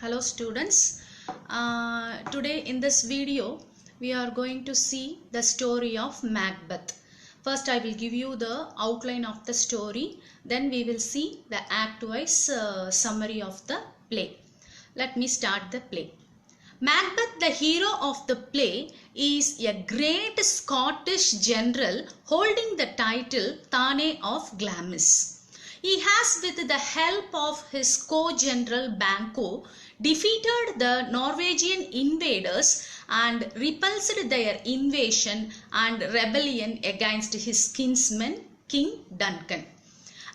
Hello students, today in this video we are going to see the story of Macbeth. First I will give you the outline of the story, then we will see the act-wise summary of the play. Let me start the play. Macbeth, the hero of the play, is a great Scottish general holding the title Thane of Glamis. He has, with the help of his co-general Banquo, defeated the Norwegian invaders and repulsed their invasion and rebellion against his kinsman King Duncan.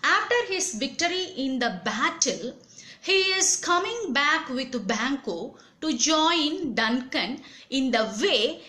After his victory in the battle, he is coming back with Banquo to join Duncan. In the way,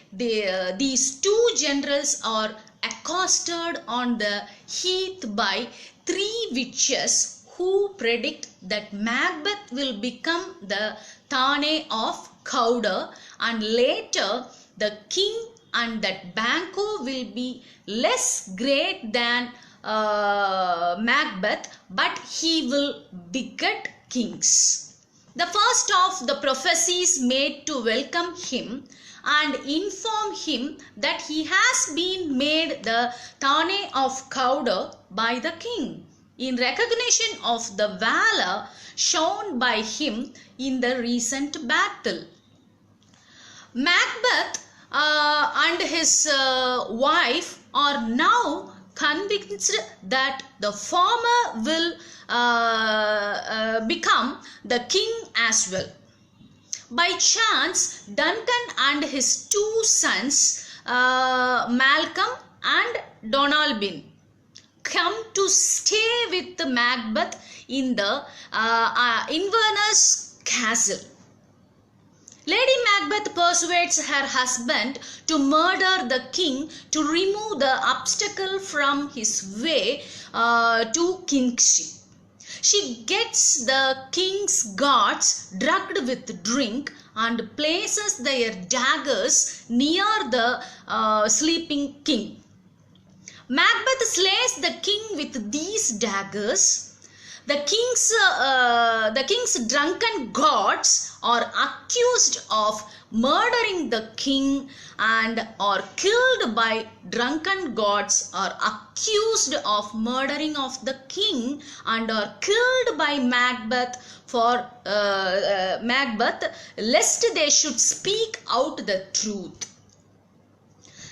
these two generals are accosted on the heath by three witches who predict that Macbeth will become the Thane of Cawdor, and later the king, and that Banquo will be less great than Macbeth, but he will beget kings. The first of the prophecies made to welcome him and inform him that he has been made the Thane of Cawdor by the king, in recognition of the valor shown by him in the recent battle. Macbeth and his wife are now convinced that the former will become the king as well. By chance, Duncan and his two sons, Malcolm and Donalbain, come to stay with Macbeth in the Inverness castle. Lady Macbeth persuades her husband to murder the king to remove the obstacle from his way to kingship. She gets the king's guards drugged with drink and places their daggers near the sleeping king. Macbeth slays the king with these daggers. The king's drunken guards are accused of murdering the king and are killed by drunken guards, are accused of murdering of the king and are killed by Macbeth for Macbeth, lest they should speak out the truth.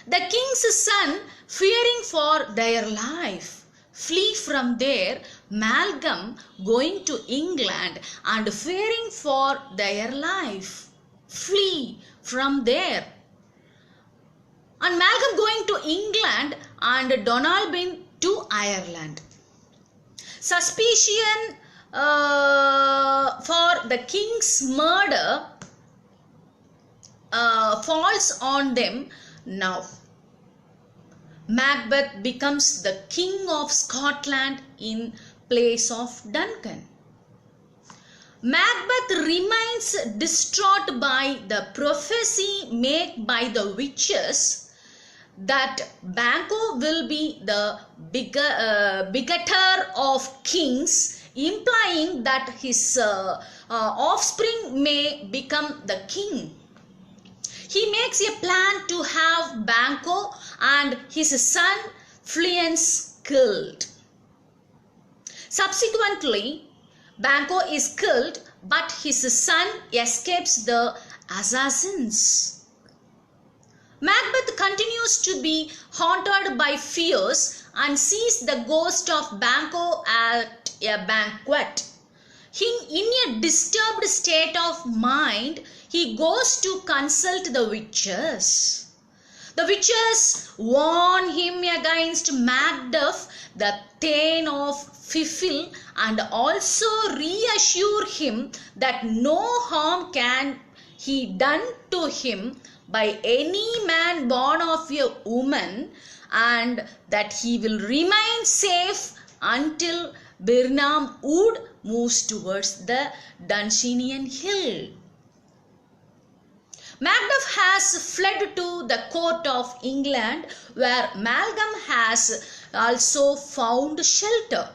The king's son, fearing for their life, flee from there. Malcolm, going to England and fearing for their life, flee from there. And Malcolm going to England and Donalbain to Ireland. Suspicion for the king's murder falls on them now. Macbeth becomes the king of Scotland in place of Duncan. Macbeth remains distraught by the prophecy made by the witches that Banquo will be the begetter of kings, implying that his offspring may become the king. He makes a plan to have Banquo and his son Fleance killed. Subsequently, Banquo is killed, but his son escapes the assassins. Macbeth continues to be haunted by fears and sees the ghost of Banquo at a banquet. In a disturbed state of mind, he goes to consult the witches. The witches warn him against Macduff, the Thane of Fifill, and also reassure him that no harm can he done to him by any man born of a woman, and that he will remain safe until Birnam Wood moves towards the Dunsinnian Hill. Macduff has fled to the court of England, where Malcolm has also found shelter.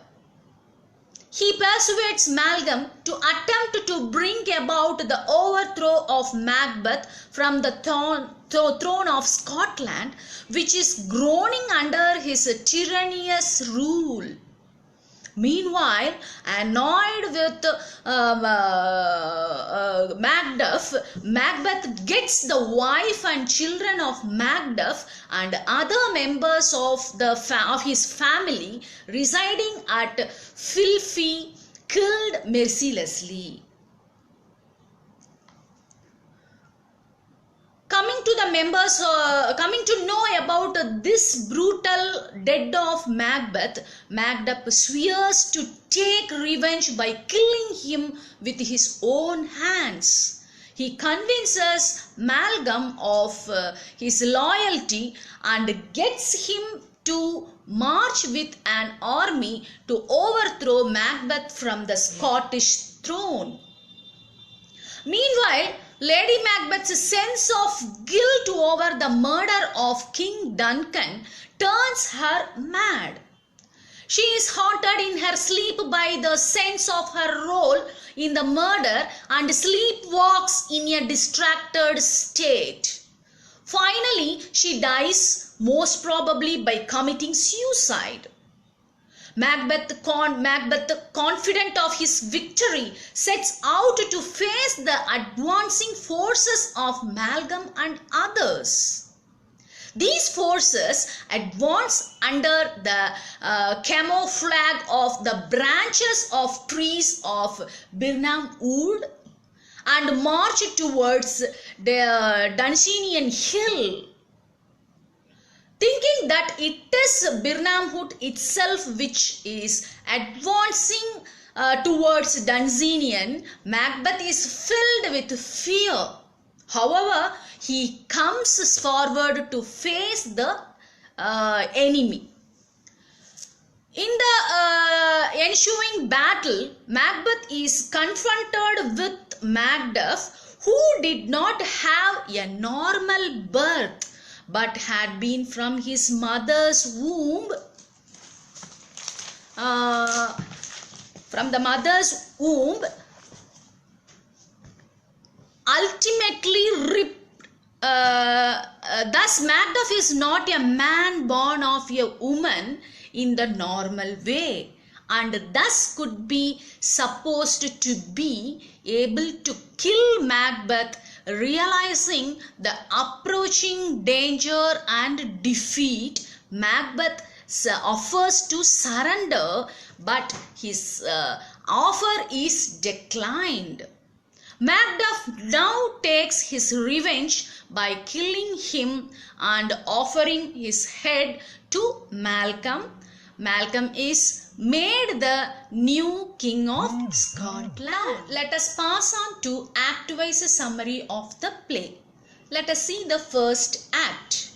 he persuades Malcolm to attempt to bring about the overthrow of Macbeth from the throne of Scotland, which is groaning under his tyrannous rule. Meanwhile, annoyed with Macduff, Macbeth gets the wife and children of Macduff and other members of his family residing at Filfie killed mercilessly. Coming to know about this brutal death of Macbeth, Macduff swears to take revenge by killing him with his own hands. He convinces Malcolm of his loyalty and gets him to march with an army to overthrow Macbeth from the Scottish throne. Meanwhile, Lady Macbeth's sense of guilt over the murder of King Duncan turns her mad. She is haunted in her sleep by the sense of her role in the murder and sleepwalks in a distracted state. Finally, she dies, most probably by committing suicide. Macbeth, confident of his victory, sets out to face the advancing forces of Malcolm and others. These forces advance under the camouflage of the branches of trees of Birnam Wood and march towards the Duncenian Hill. Thinking that it is Birnam Wood itself which is advancing towards Duncenian, Macbeth is filled with fear. However, he comes forward to face the enemy. In the ensuing battle, Macbeth is confronted with Macduff, who did not have a normal birth but had been from his mother's womb, ultimately ripped. Thus, Macduff is not a man born of a woman in the normal way, and thus could be supposed to be able to kill Macbeth. Realizing the approaching danger and defeat, Macbeth offers to surrender, but his offer is declined. Macduff now takes his revenge by killing him and offering his head to Malcolm. Malcolm is made the new king of Scotland. Let us pass on to act-wise summary of the play. Let us see the first act.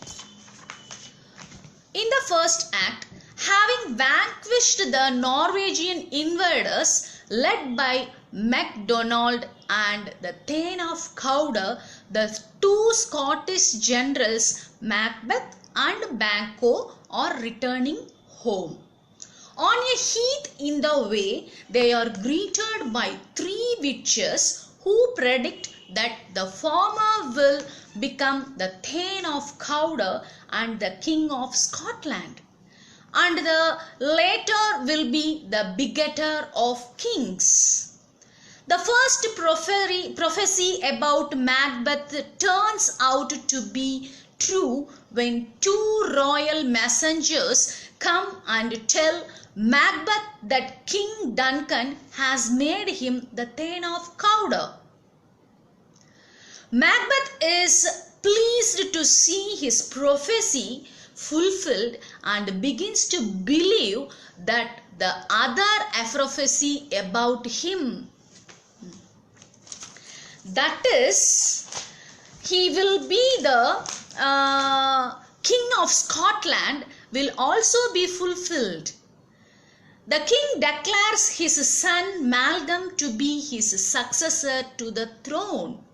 In the first act, having vanquished the Norwegian invaders led by MacDonald and the Thane of Cawdor, the two Scottish generals Macbeth and Banquo are returning home. On a heath in the way, they are greeted by three witches who predict that the former will become the Thane of Cawdor and the King of Scotland, and the latter will be the begetter of kings. The first prophecy about Macbeth turns out to be true when two royal messengers come and tell Macbeth that King Duncan has made him the Thane of Cawdor. Macbeth is pleased to see his prophecy fulfilled and begins to believe that the other prophecy about him, that is, he will be the King of Scotland, will also be fulfilled. The king declares his son Malcolm to be his successor to the throne.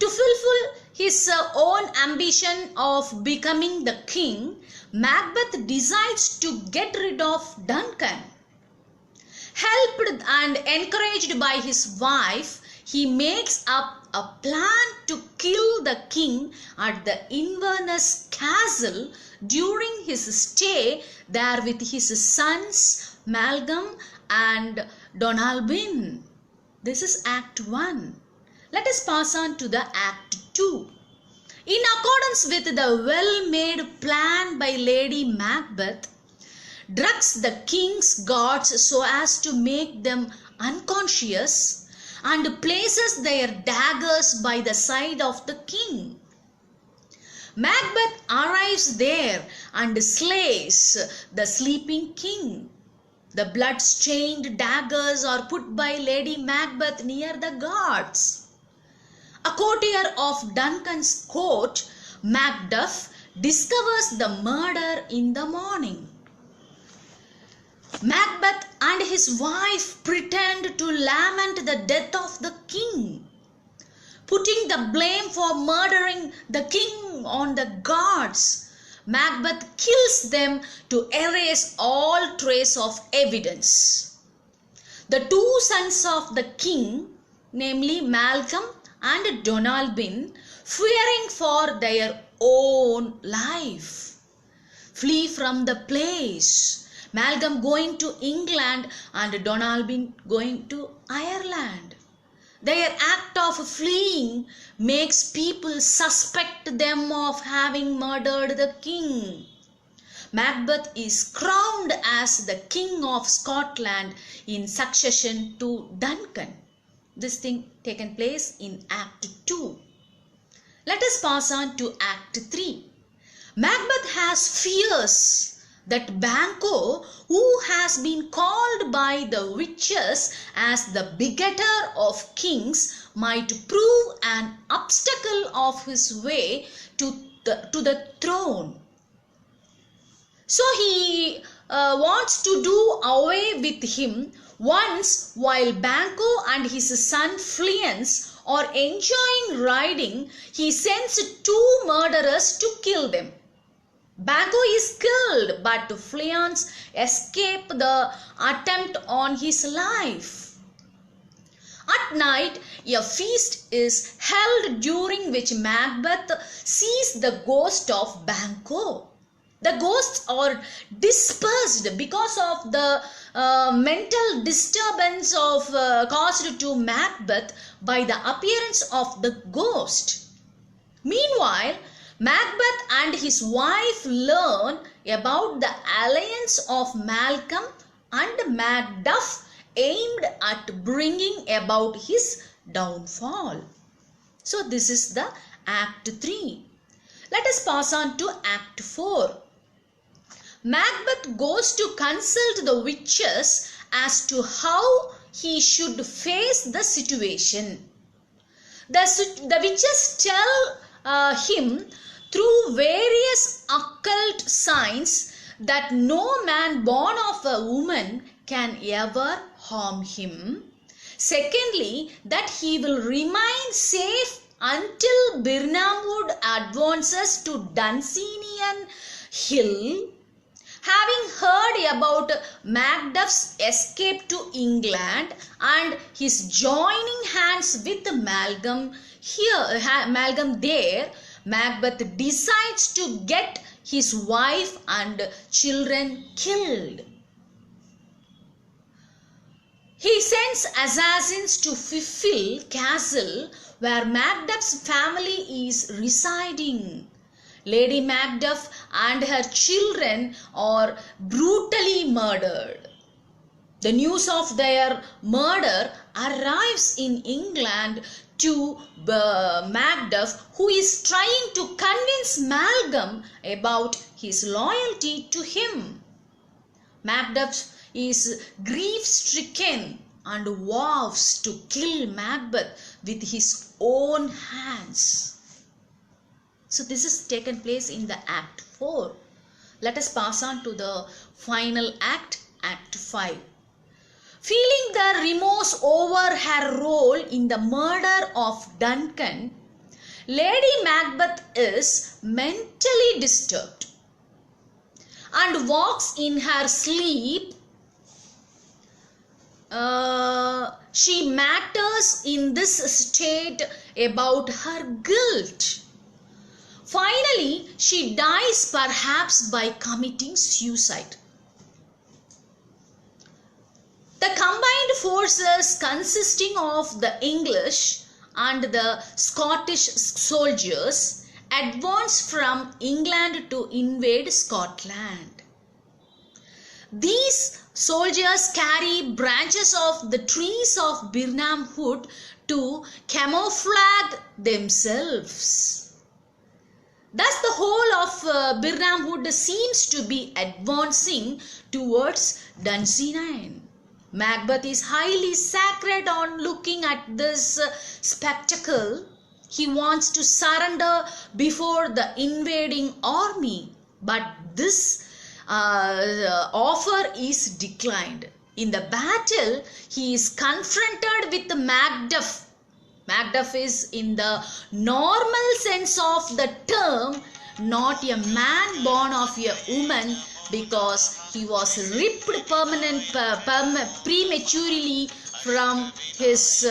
To fulfill his own ambition of becoming the king, Macbeth decides to get rid of Duncan. Help Helped and encouraged by his wife, he makes up a plan to kill the king at the Inverness Castle during his stay there with his sons Malcolm and Donalbain. This is Act 1. Let us pass on to the Act 2. In accordance with the well-made plan by Lady Macbeth, drugs the king's guards so as to make them unconscious and places their daggers by the side of the king. Macbeth arrives there and slays the sleeping king. The blood-stained daggers are put by Lady Macbeth near the guards. A courtier of Duncan's court, Macduff, discovers the murder in the morning. Macbeth and his wife pretend to lament the death of the king, putting the blame for murdering the king on the guards. Macbeth kills them to erase all trace of evidence. The two sons of the king, namely Malcolm and Donalbain, fearing for their own life, flee from the place. Malcolm going to England and Donalbain going to Ireland. Their act of fleeing makes people suspect them of having murdered the king. Macbeth is crowned as the King of Scotland in succession to Duncan. This thing taken place in Act 2. Let us pass on to Act 3. Macbeth has fears that Banquo, who has been called by the witches as the begetter of kings, might prove an obstacle of his way to the throne. So he wants to do away with him. Once, while Banquo and his son Fleance are enjoying riding, he sends two murderers to kill them. Banquo is killed, but Fleance escapes the attempt on his life. At night, a feast is held during which Macbeth sees the ghost of Banquo. The ghosts are dispersed because of the mental disturbance caused to Macbeth by the appearance of the ghost. Meanwhile, Macbeth and his wife learn about the alliance of Malcolm and Macduff aimed at bringing about his downfall. So this is the Act 3. Let us pass on to Act 4. Macbeth goes to consult the witches as to how he should face the situation. The witches tell him through various occult signs that no man born of a woman can ever harm him. Secondly, that he will remain safe until Birnamwood advances to Dunsanian Hill. Having heard about Macduff's escape to England and his joining hands with Malcolm there, Macbeth decides to get his wife and children killed. He sends assassins to Fifill Castle, where Macduff's family is residing. Lady Macduff and her children are brutally murdered. The news of their murder arrives in England to Macduff, who is trying to convince Malcolm about his loyalty to him. Macduff is grief-stricken and vows to kill Macbeth with his own hands. So this is taken place in the Act 4. Let us pass on to the final act, Act 5. Feeling the remorse over her role in the murder of Duncan, Lady Macbeth is mentally disturbed and walks in her sleep she matters in this state about her guilt. Finally, she dies perhaps by committing suicide. The combined forces consisting of the English and the Scottish soldiers advanced from England to invade Scotland. These soldiers carry branches of the trees of Birnam Wood to camouflage themselves. Thus, the whole of Birnam Wood seems to be advancing towards Dunsinane. Macbeth is highly sacred on looking at this spectacle. He wants to surrender before the invading army, but this offer is declined. In the battle, he is confronted with Macduff. Macduff is, in the normal sense of the term, not a man born of a woman, because he was ripped prematurely from his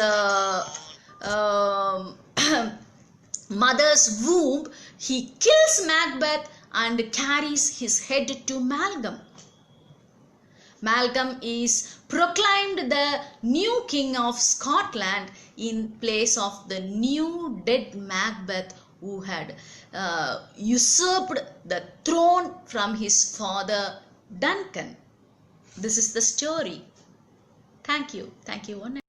mother's womb. He kills Macbeth and carries his head to Malcolm. Malcolm is proclaimed the new king of Scotland in place of the new dead Macbeth, who had usurped the throne from his father Duncan. This is the story. Thank you. Thank you.